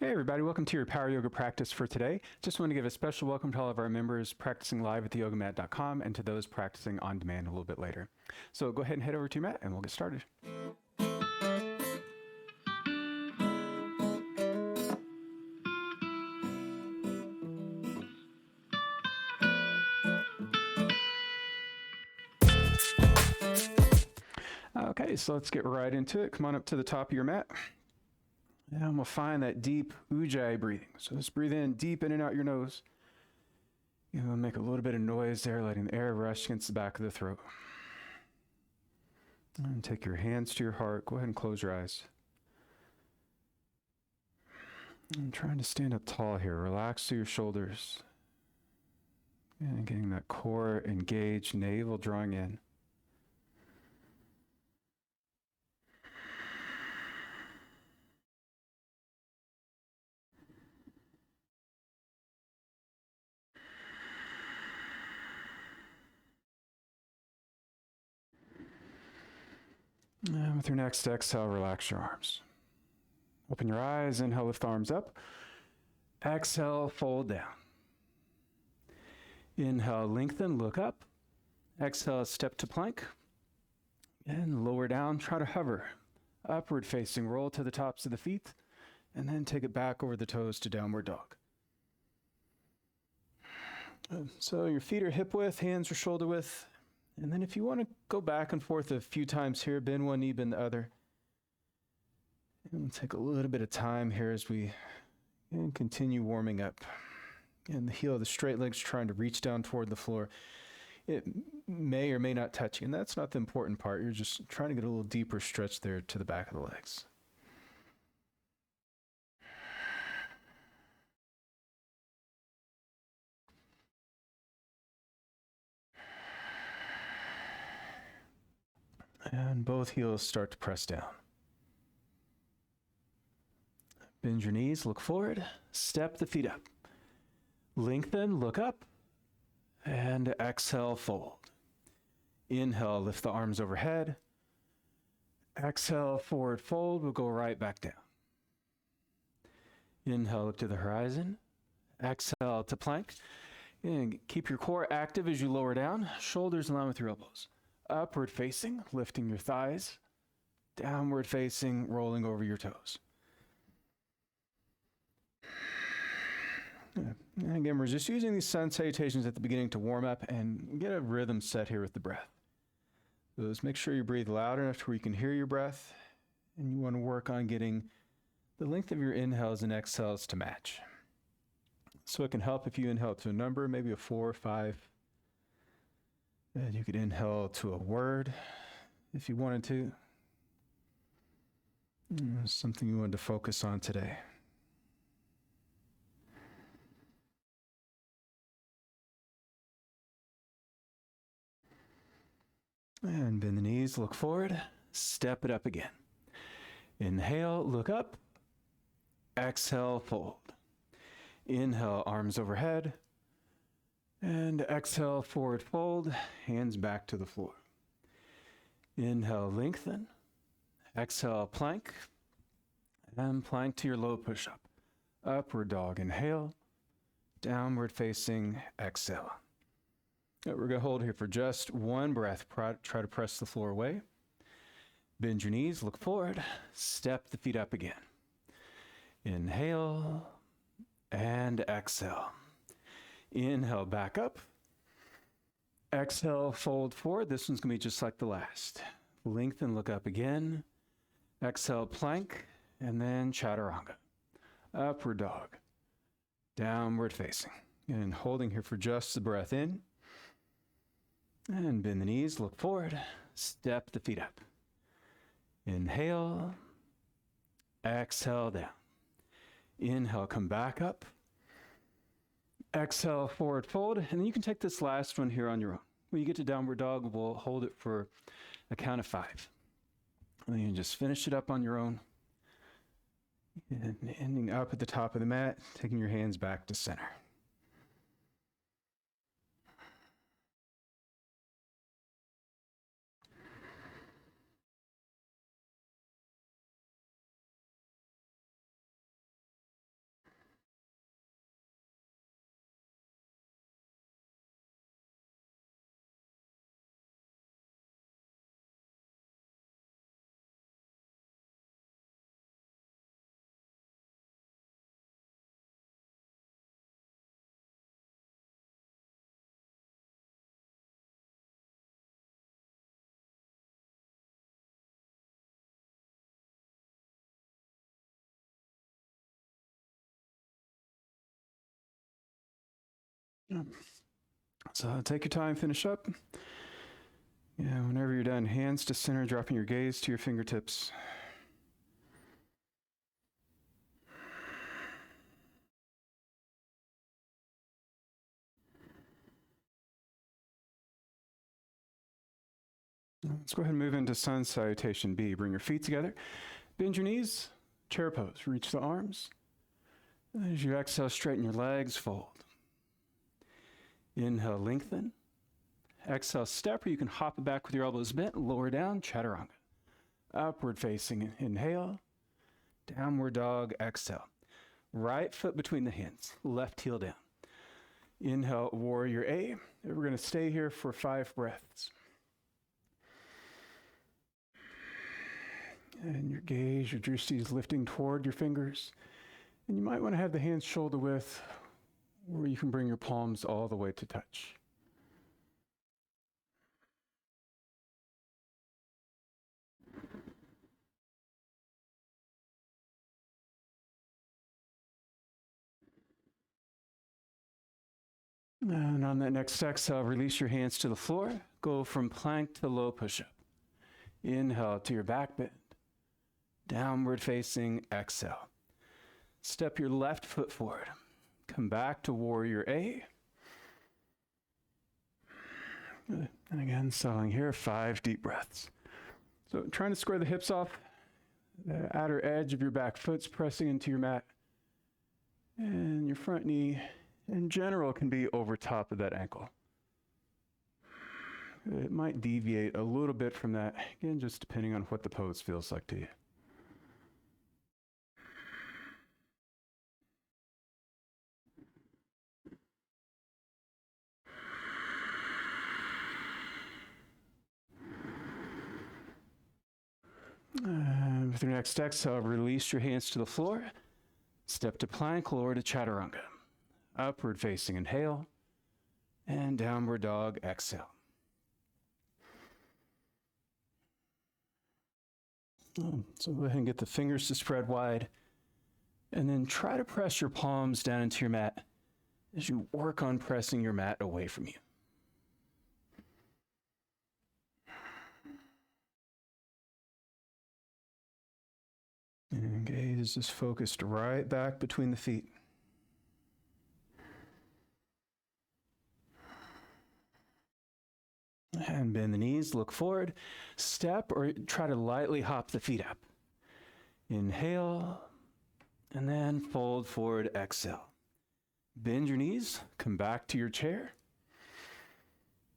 Hey everybody, welcome to your Power Yoga practice for today. Just want to give a special welcome to all of our members practicing live at theyogamat.com and to those practicing on demand a little bit later. So go ahead and head over to your mat and we'll get started. Okay, so let's get right into it. Come on up to the top of your mat. And we'll find that deep ujjayi breathing. So just breathe in deep in and out your nose. You'll make a little bit of noise there, letting the air rush against the back of the throat. And take your hands to your heart. Go ahead and close your eyes. I'm trying to stand up tall here. Relax through your shoulders. And getting that core engaged, navel drawing in. And with your next exhale, relax your arms. Open your eyes, inhale, lift the arms up. Exhale, fold down. Inhale, lengthen, look up. Exhale, step to plank. And lower down, try to hover. Upward facing, roll to the tops of the feet. And then take it back over the toes to downward dog. So your feet are hip width, hands are shoulder width. And then if you want to go back and forth a few times here, bend one knee, bend the other. And we'll take a little bit of time here as we continue warming up. And the heel of the straight legs trying to reach down toward the floor. It may or may not touch you, and that's not the important part. You're just trying to get a little deeper stretch there to the back of the legs. And both heels start to press down. Bend your knees, look forward, step the feet up. Lengthen, look up, and exhale, fold. Inhale, lift the arms overhead. Exhale, forward fold, we'll go right back down. Inhale, look to the horizon. Exhale to plank. And keep your core active as you lower down, shoulders in line with your elbows. Upward facing, lifting your thighs. Downward facing, rolling over your toes. And again, we're just using these sun salutations at the beginning to warm up and get a rhythm set here with the breath. So just make sure you breathe loud enough to where you can hear your breath. And you want to work on getting the length of your inhales and exhales to match. So it can help if you inhale to a number, maybe a 4 or 5. And you could inhale to a word if you wanted to. Something you wanted to focus on today. And bend the knees, look forward, step it up again. Inhale, look up. Exhale, fold. Inhale, arms overhead. And exhale, forward fold, hands back to the floor. Inhale, lengthen. Exhale, plank. And plank to your low push-up. Upward dog, inhale. Downward facing, exhale. We're going to hold here for just one breath. Try to press the floor away. Bend your knees, look forward. Step the feet up again. Inhale and exhale. Inhale, back up. Exhale, fold forward. This one's going to be just like the last. Lengthen, look up again. Exhale, plank, and then chaturanga. Upward dog. Downward facing. And holding here for just the breath in. And bend the knees, look forward. Step the feet up. Inhale. Exhale, down. Inhale, come back up. Exhale, forward fold, and then you can take this last one here on your own. When you get to downward dog, we'll hold it for a count of 5. And then you can just finish it up on your own. And ending up at the top of the mat, taking your hands back to center. So take your time, finish up. Yeah, whenever you're done, hands to center, dropping your gaze to your fingertips. Let's go ahead and move into Sun Salutation B. Bring your feet together, bend your knees, chair pose, reach the arms. As you exhale, straighten your legs, fold. Inhale, lengthen. Exhale, step, or you can hop it back with your elbows bent, lower down, chaturanga. Upward facing, inhale. Downward dog, exhale. Right foot between the hands, left heel down. Inhale, warrior A. We're going to stay here for 5 breaths. And your gaze, your drishti is lifting toward your fingers. And you might want to have the hands shoulder width, where you can bring your palms all the way to touch. And on that next exhale, release your hands to the floor. Go from plank to low push-up. Inhale to your back bend. Downward facing, exhale. Step your left foot forward. Come back to warrior A. And again, settling here, 5 deep breaths. So trying to square the hips off. The outer edge of your back foot's pressing into your mat. And your front knee, in general, can be over top of that ankle. It might deviate a little bit from that, again, just depending on what the pose feels like to you. And with your next exhale, release your hands to the floor. Step to plank, lower to chaturanga. Upward facing, inhale. And downward dog, exhale. So go ahead and get the fingers to spread wide. And then try to press your palms down into your mat as you work on pressing your mat away from you. And gaze is focused right back between the feet. And bend the knees, look forward, step or try to lightly hop the feet up. Inhale, and then fold forward, exhale. Bend your knees, come back to your chair.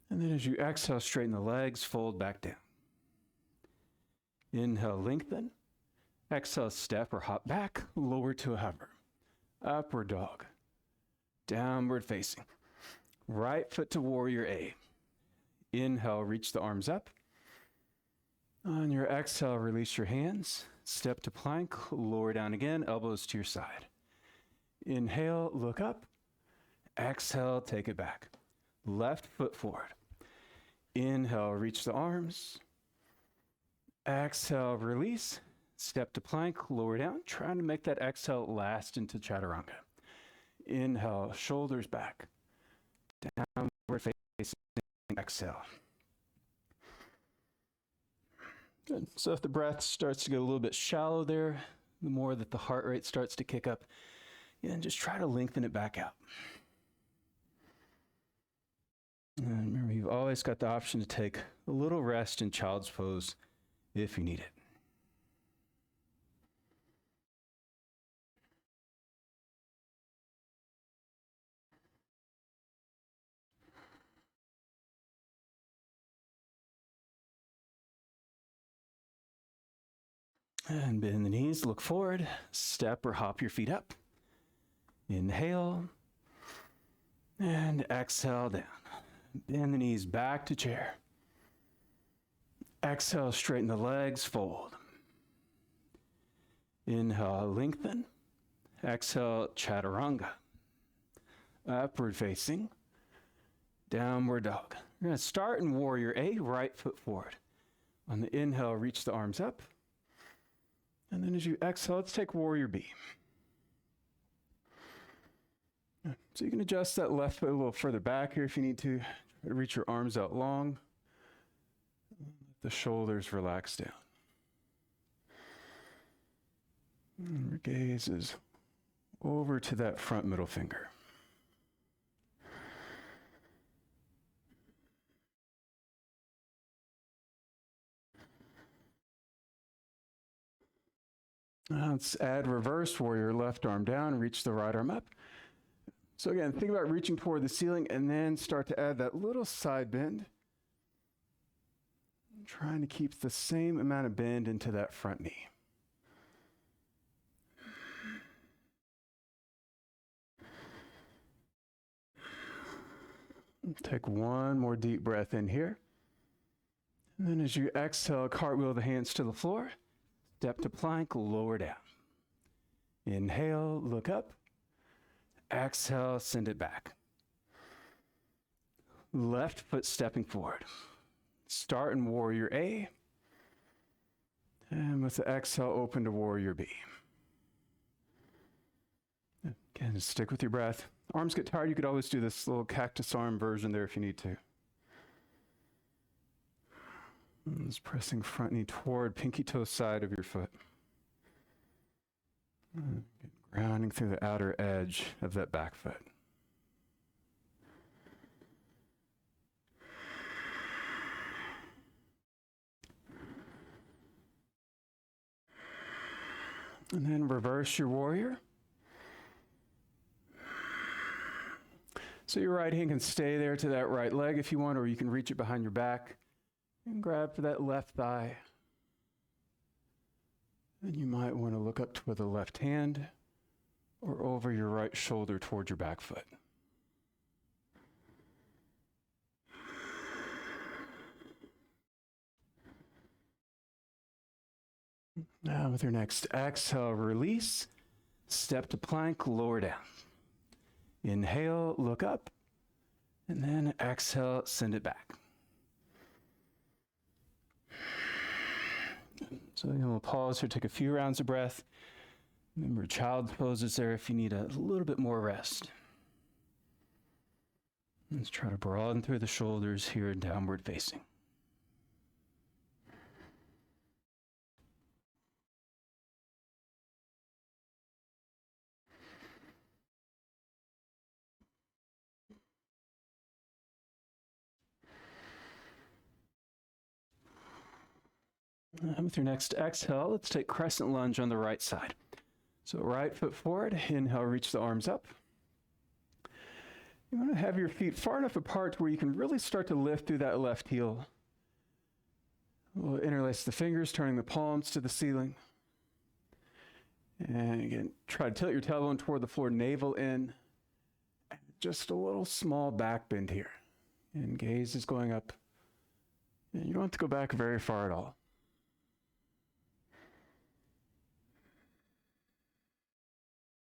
And then as you exhale, straighten the legs, fold back down. Inhale, lengthen. Exhale, step or hop back, lower to a hover. Upward dog. Downward facing. Right foot to warrior A. Inhale, reach the arms up. On your exhale, release your hands. Step to plank, lower down again, elbows to your side. Inhale, look up. Exhale, take it back. Left foot forward. Inhale, reach the arms. Exhale, release. Step to plank, lower down, trying to make that exhale last into chaturanga. Inhale, shoulders back. Downward facing, exhale. Good. So if the breath starts to get a little bit shallow there, the more that the heart rate starts to kick up, and just try to lengthen it back out. And remember, you've always got the option to take a little rest in child's pose if you need it. And bend the knees, look forward, step or hop your feet up. Inhale, and exhale down. Bend the knees back to chair. Exhale, straighten the legs, fold. Inhale, lengthen. Exhale, chaturanga. Upward facing. Downward dog. We're going to start in warrior A, right foot forward. On the inhale, reach the arms up. And then as you exhale, let's take warrior B. So you can adjust that left foot a little further back here if you need to. Try to reach your arms out long. Let the shoulders relax down. And your gaze is over to that front middle finger. Now let's add reverse warrior, left arm down, reach the right arm up. So again, think about reaching toward the ceiling and then start to add that little side bend. Trying to keep the same amount of bend into that front knee. Take one more deep breath in here. And then as you exhale, cartwheel the hands to the floor. Step to plank, lower down. Inhale, look up. Exhale, send it back. Left foot stepping forward. Start in warrior A. And with the exhale, open to warrior B. Again, stick with your breath. Arms get tired, you could always do this little cactus arm version there if you need to. Just pressing front knee toward pinky toe side of your foot. Grounding through the outer edge of that back foot. And then reverse your warrior. So your right hand can stay there to that right leg if you want, or you can reach it behind your back and grab for that left thigh. And you might want to look up toward the left hand or over your right shoulder toward your back foot. Now with your next exhale, release, step to plank, lower down. Inhale, look up, and then exhale, send it back. So we'll pause here, take a few rounds of breath. Remember, child's pose is there if you need a little bit more rest. Let's try to broaden through the shoulders here in downward facing. And with your next exhale, let's take crescent lunge on the right side. So right foot forward, inhale, reach the arms up. You want to have your feet far enough apart where you can really start to lift through that left heel. We'll interlace the fingers, turning the palms to the ceiling. And again, try to tilt your tailbone toward the floor, navel in. Just a little small back bend here. And gaze is going up. And you don't have to go back very far at all.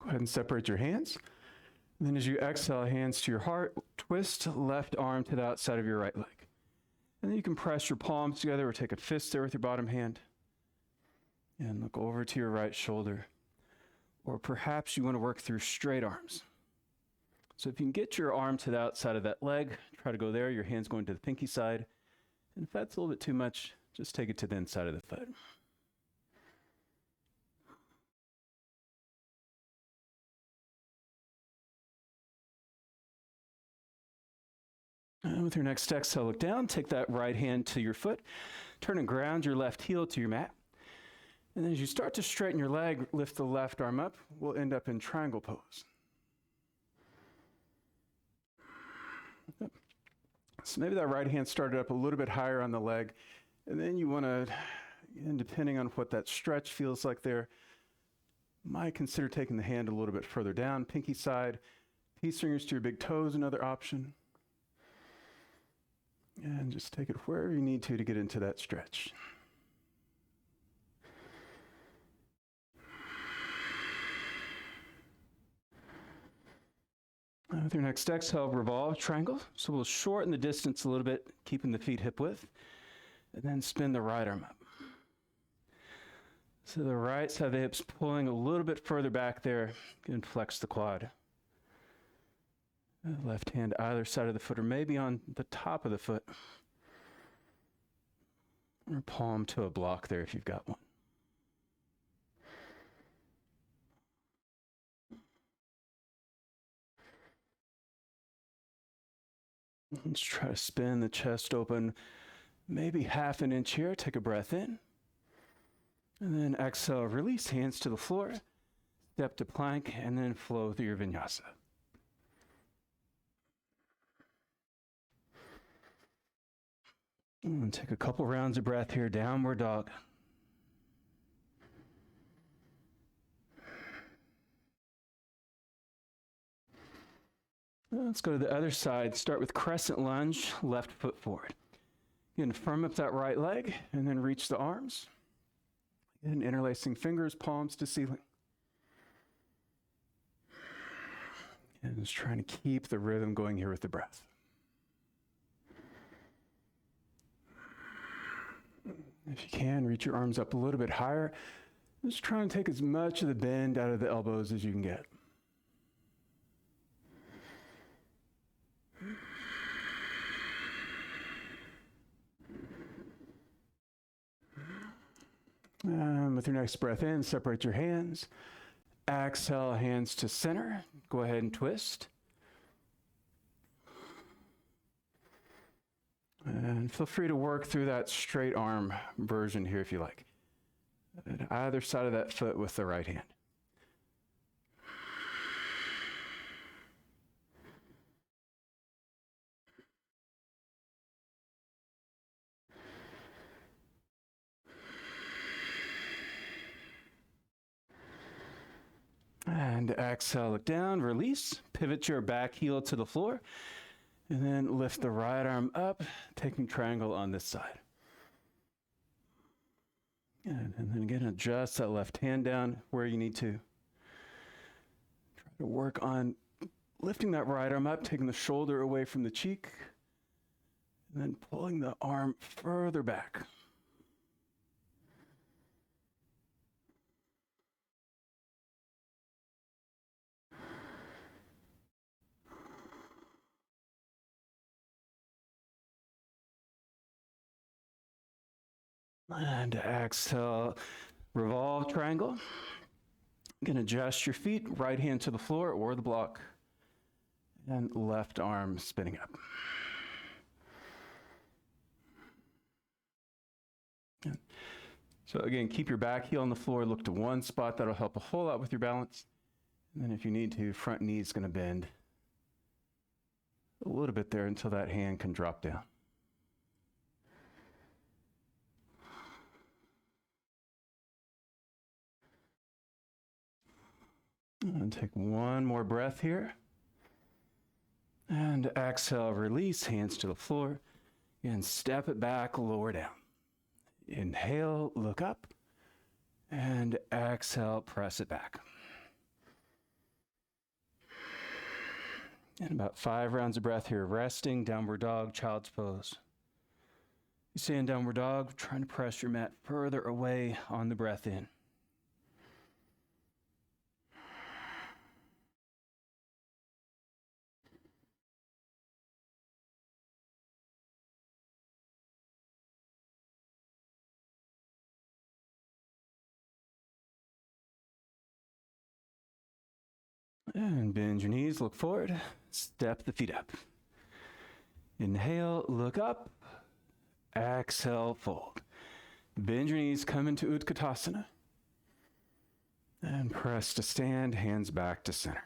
Go ahead and separate your hands. And then as you exhale, hands to your heart, twist left arm to the outside of your right leg. And then you can press your palms together or take a fist there with your bottom hand. And look over to your right shoulder. Or perhaps you want to work through straight arms. So if you can get your arm to the outside of that leg, try to go there. Your hand's going to the pinky side. And if that's a little bit too much, just take it to the inside of the foot. And with your next exhale, look down, take that right hand to your foot, turn and ground your left heel to your mat. And then as you start to straighten your leg, lift the left arm up, we'll end up in triangle pose. So maybe that right hand started up a little bit higher on the leg, and then you want to, and depending on what that stretch feels like there, might consider taking the hand a little bit further down, pinky side, peace fingers to your big toes, another option. And just take it wherever you need to get into that stretch. With your next exhale, revolve triangle. So we'll shorten the distance a little bit, keeping the feet hip width, and then spin the right arm up. So the right side of the hips pulling a little bit further back there, and flex the quad. Left hand either side of the foot, or maybe on the top of the foot. Or palm to a block there if you've got one. Let's try to spin the chest open, maybe half an inch here. Take a breath in. And then exhale, release hands to the floor, step to plank, and then flow through your vinyasa. And take a couple rounds of breath here, downward dog. Let's go to the other side. Start with crescent lunge, left foot forward. Again, firm up that right leg and then reach the arms. And interlacing fingers, palms to ceiling. And just trying to keep the rhythm going here with the breath. If you can, reach your arms up a little bit higher. Just try and take as much of the bend out of the elbows as you can get. And with your next breath in, separate your hands. Exhale, hands to center. Go ahead and twist. And feel free to work through that straight arm version here if you like. At either side of that foot with the right hand. And exhale, look down, release, pivot your back heel to the floor, and then lift the right arm up, taking triangle on this side. And then again, adjust that left hand down where you need to. Try to work on lifting that right arm up, taking the shoulder away from the cheek, and then pulling the arm further back. And exhale, revolve triangle. You can adjust your feet, right hand to the floor or the block, and left arm spinning up. So again, keep your back heel on the floor, look to one spot. That'll help a whole lot with your balance. And then if you need to, front knee is going to bend a little bit there until that hand can drop down. And take one more breath here. And exhale, release, hands to the floor. And step it back, lower down. Inhale, look up. And exhale, press it back. And about 5 rounds of breath here, resting, downward dog, child's pose. You stay in downward dog, trying to press your mat further away on the breath in. And bend your knees, look forward, step the feet up. Inhale, look up, exhale, fold. Bend your knees, come into Utkatasana. And press to stand, hands back to center.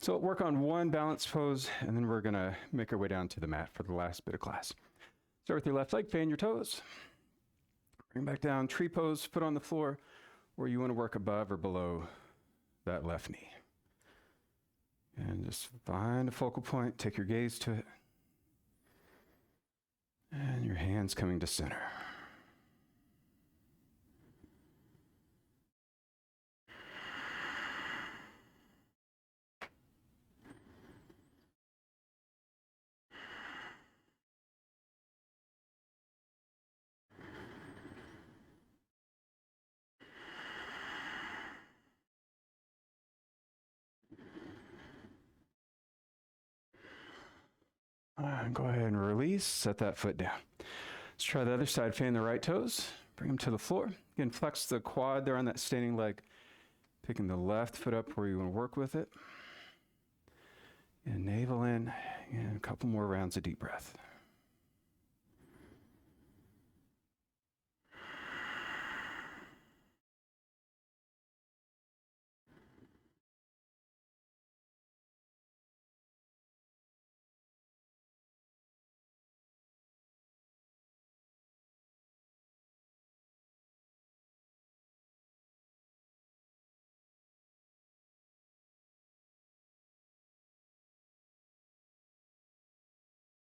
So work on one balance pose, and then we're gonna make our way down to the mat for the last bit of class. Start with your left leg, fan your toes. Bring back down, tree pose, foot on the floor, or you wanna work above or below that left knee. And just find a focal point, take your gaze to it. And your hands coming to center. Go ahead and release, set that foot down. Let's try the other side, fan the right toes, bring them to the floor. Again, flex the quad there on that standing leg, picking the left foot up where you want to work with it. And navel in, and a couple more rounds of deep breath.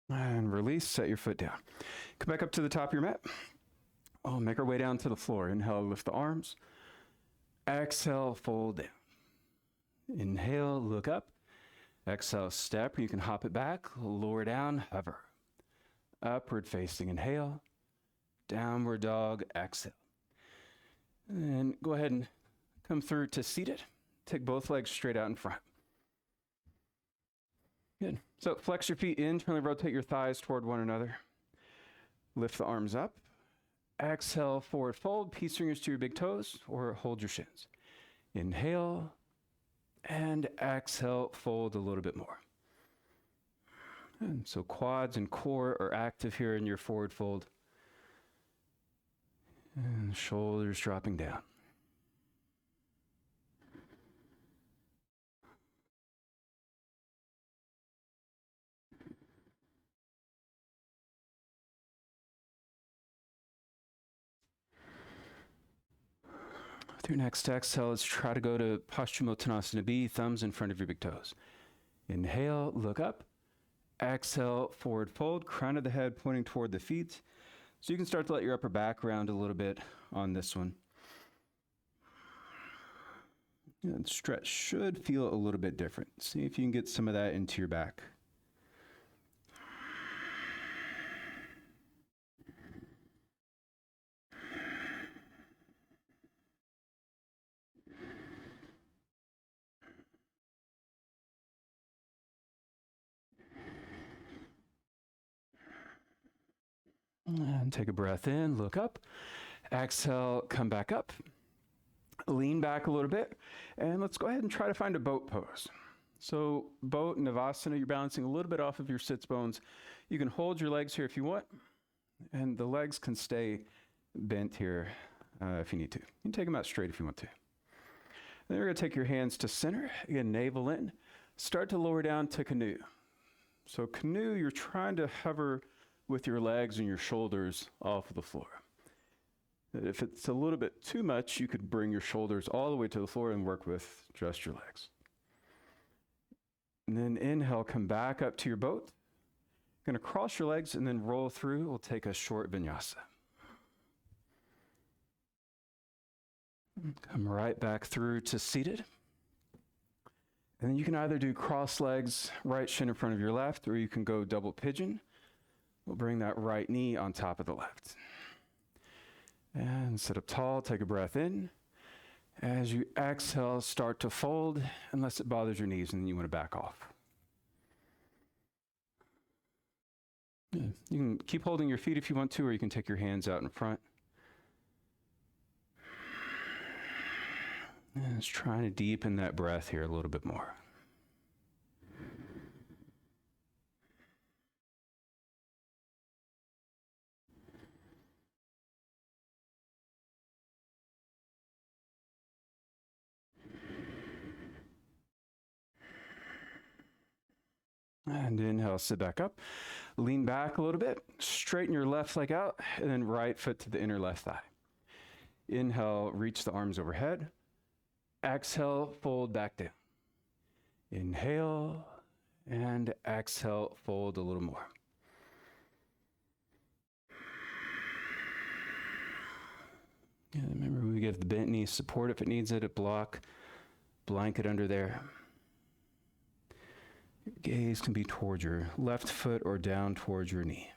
And release, set your foot down. Come back up to the top of your mat. Oh, make our way down to the floor. Inhale, lift the arms. Exhale, fold down. Inhale, look up. Exhale, step. You can hop it back, lower down, hover. Upward facing, inhale. Downward dog, exhale. And go ahead and come through to seated. Take both legs straight out in front. Good. So flex your feet, internally rotate your thighs toward one another. Lift the arms up. Exhale, forward fold, peace fingers to your big toes, or hold your shins. Inhale, and exhale, fold a little bit more. And so quads and core are active here in your forward fold. And shoulders dropping down. With your next exhale, let's try to go to Paschimottanasana B, thumbs in front of your big toes. Inhale, look up. Exhale, forward fold, crown of the head pointing toward the feet. So you can start to let your upper back round a little bit on this one. And stretch should feel a little bit different. See if you can get some of that into your back. And take a breath in, look up. Exhale, come back up. Lean back a little bit. And let's go ahead and try to find a boat pose. So boat, Navasana, you're balancing a little bit off of your sits bones. You can hold your legs here if you want. And the legs can stay bent here if you need to. You can take them out straight if you want to. Then we're going to take your hands to center. Again, navel in. Start to lower down to canoe. So canoe, you're trying to hover with your legs and your shoulders off of the floor. If it's a little bit too much, you could bring your shoulders all the way to the floor and work with just your legs. And then inhale, come back up to your boat. Going to cross your legs and then roll through. We'll take a short vinyasa. Come right back through to seated. And then you can either do cross legs, right shin in front of your left, or you can go double pigeon. We'll bring that right knee on top of the left. And sit up tall, take a breath in. As you exhale, start to fold unless it bothers your knees and then you want to back off. You can keep holding your feet if you want to, or you can take your hands out in front. And just trying to deepen that breath here a little bit more. And inhale, sit back up. Lean back a little bit. Straighten your left leg out, and then right foot to the inner left thigh. Inhale, reach the arms overhead. Exhale, fold back down. Inhale, and exhale, fold a little more. Yeah, remember, we give the bent knee support if it needs it, a block, blanket under there. Your gaze can be towards your left foot or down towards your knee.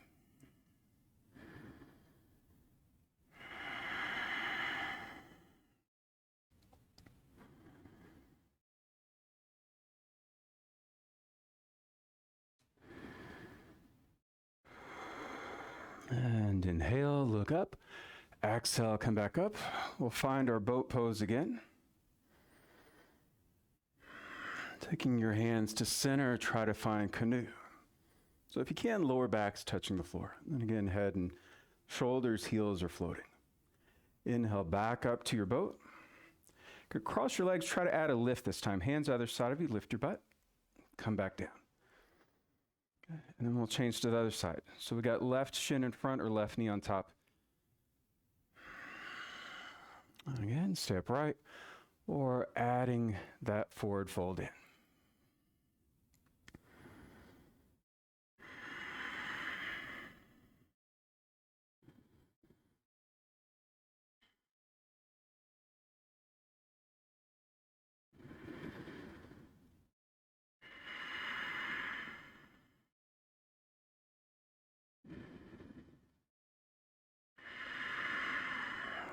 inhale, look up. Exhale, come back up. We'll find our boat pose again. Taking your hands to center, try to find canoe. So if you can, lower back's touching the floor. And again, head and shoulders, heels are floating. Inhale, back up to your boat. Good. Cross your legs, try to add a lift this time. Hands either side of you, lift your butt, come back down. Okay. And then we'll change to the other side. So we got left shin in front or left knee on top. And again, stay upright or adding that forward fold in.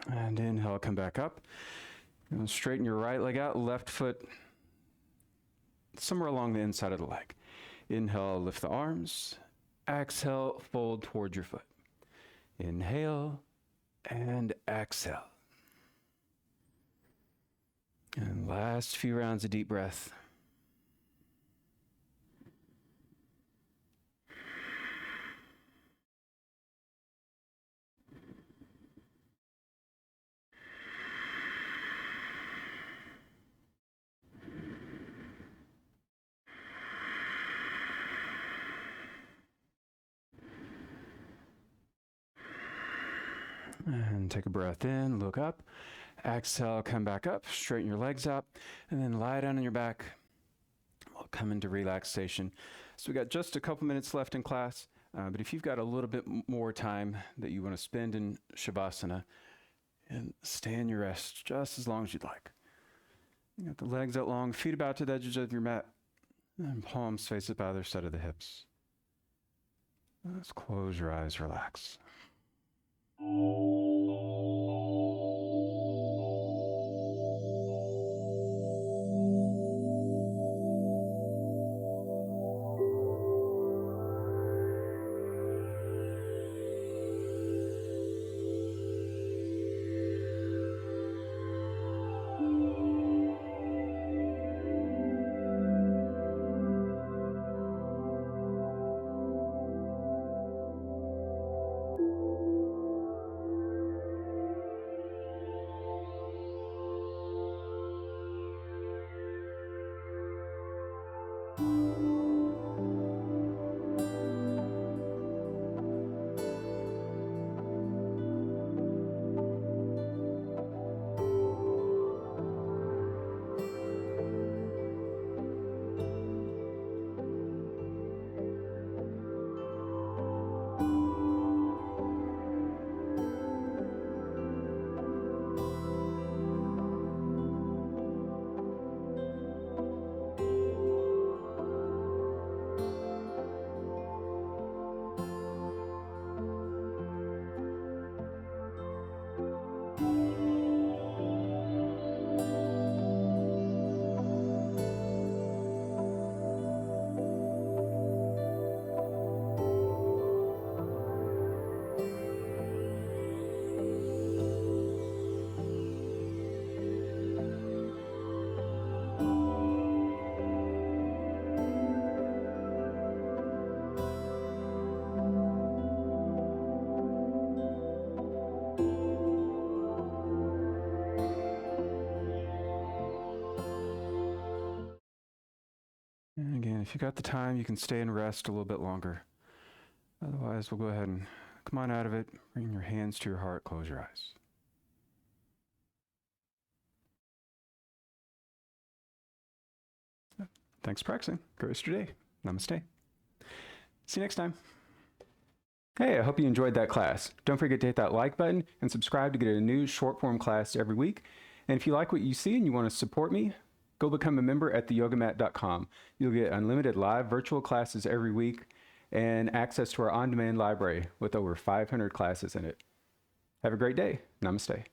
And inhale, come back up. You're going to straighten your right leg out, left foot somewhere along the inside of the leg. Inhale, lift the arms. Exhale, fold toward your foot. Inhale and exhale. And last few rounds of deep breath. And take a breath in, look up. Exhale, come back up, straighten your legs out, and then lie down on your back. We'll come into relaxation. So we got just a couple minutes left in class, but if you've got a little bit more time that you want to spend in Shavasana, and stay in your rest just as long as you'd like. You got the legs out long, feet about to the edges of your mat, and palms face up either side of the hips. Let's close your eyes, relax. And again, if you got the time, you can stay and rest a little bit longer. Otherwise, we'll go ahead and come on out of it. Bring your hands to your heart. Close your eyes. Thanks for practicing. Go rest your day. Namaste. See you next time. Hey, I hope you enjoyed that class. Don't forget to hit that like button and subscribe to get a new short form class every week. And if you like what you see and you want to support me, go become a member at theyogamat.com. You'll get unlimited live virtual classes every week and access to our on-demand library with over 500 classes in it. Have a great day. Namaste.